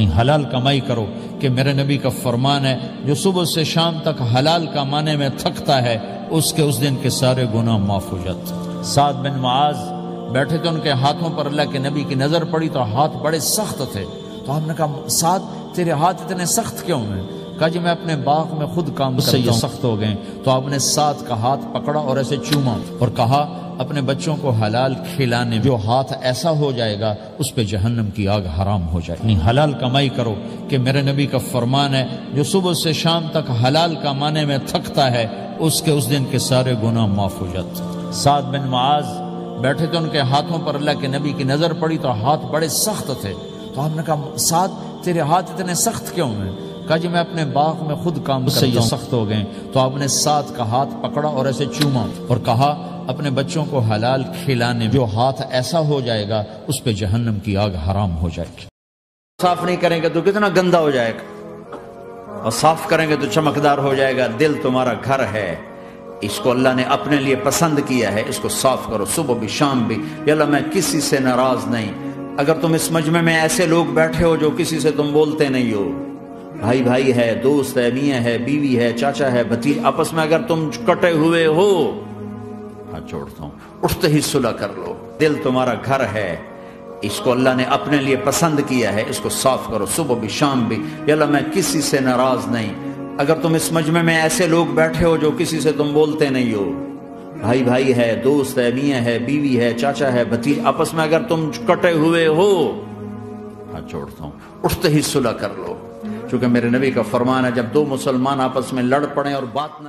اپنی حلال کمائی کرو کہ میرے نبی کا فرمان ہے جو صبح سے شام تک حلال کمانے میں تھکتا ہے اس دن کے سارے گناہ معاف ہو جاتے ہیں۔ سعد بن معاذ بیٹھے تھے، ان کے ہاتھوں پر اللہ کے نبی کی نظر پڑی تو ہاتھ بڑے سخت تھے، تو آپ نے کہا سعد تیرے ہاتھ اتنے سخت کیوں ہیں؟ کہا جی میں اپنے باغ میں خود کام کرتا ہوں، سخت ہو گئے۔ تو آپ نے سعد کا ہاتھ پکڑا اور ایسے چوما اور کہا اپنے بچوں کو حلال کھلانے جو ہاتھ ایسا ہو جائے گا اس پہ جہنم کی آگ حرام ہو جائے گی۔ حلال کمائی کرو کہ میرے نبی کا فرمان ہے جو صبح سے شام تک حلال کمانے میں تھکتا ہے اس دن کے سارے گناہ معاف ہو جاتے ہیں۔ سعد بن معاذ بیٹھے تھے، ان کے ہاتھوں پر اللہ کے نبی کی نظر پڑی تو ہاتھ بڑے سخت تھے، تو آپ نے کہا سعد تیرے ہاتھ اتنے سخت کیوں ہیں؟ کہا جی میں اپنے باغ میں خود کام کرتا ہوں، سخت ہو گئے۔ تو آپ نے سعد کا ہاتھ پکڑا اور ایسے چوما اور کہا اپنے بچوں کو حلال کھلانے جو ہاتھ ایسا ہو جائے گا اس پہ جہنم کی آگ حرام ہو جائے گی۔ صاف نہیں کریں گے تو کتنا گندا ہو جائے گا، اور صاف کریں گے تو چمکدار ہو جائے گا۔ دل تمہارا گھر ہے، اس کو اللہ نے اپنے لیے پسند کیا ہے، اس کو صاف کرو صبح بھی شام بھی۔ یا اللہ میں کسی سے ناراض نہیں۔ اگر تم اس مجمع میں ایسے لوگ بیٹھے ہو جو کسی سے تم بولتے نہیں ہو، بھائی بھائی ہے، دوست ہے، میاں ہے، بیوی ہے، چاچا ہے، بھتیج، آپس میں اگر تم کٹے ہوئے ہو، ہاں چھوڑتا ہوں، اٹھتے ہی صلح کر لو۔ دل تمہارا گھر ہے، اس کو اللہ نے اپنے لیے پسند کیا ہے، اس کو صاف کرو صبح بھی شام بھی۔ یا اللہ میں کسی سے ناراض نہیں۔ اگر تم اس مجمع میں ایسے لوگ بیٹھے ہو جو کسی سے تم بولتے نہیں ہو، بھائی بھائی ہے، دوست ہے، میاں ہے، بیوی ہے، چاچا ہے، بھتیج، آپس میں اگر تم کٹے ہوئے ہو، ہاں چھوڑتا ہوں، اٹھتے ہی صلح کر لو۔ چونکہ میرے نبی کا فرمان ہے جب دو مسلمان آپس میں لڑ پڑیں اور بات نہ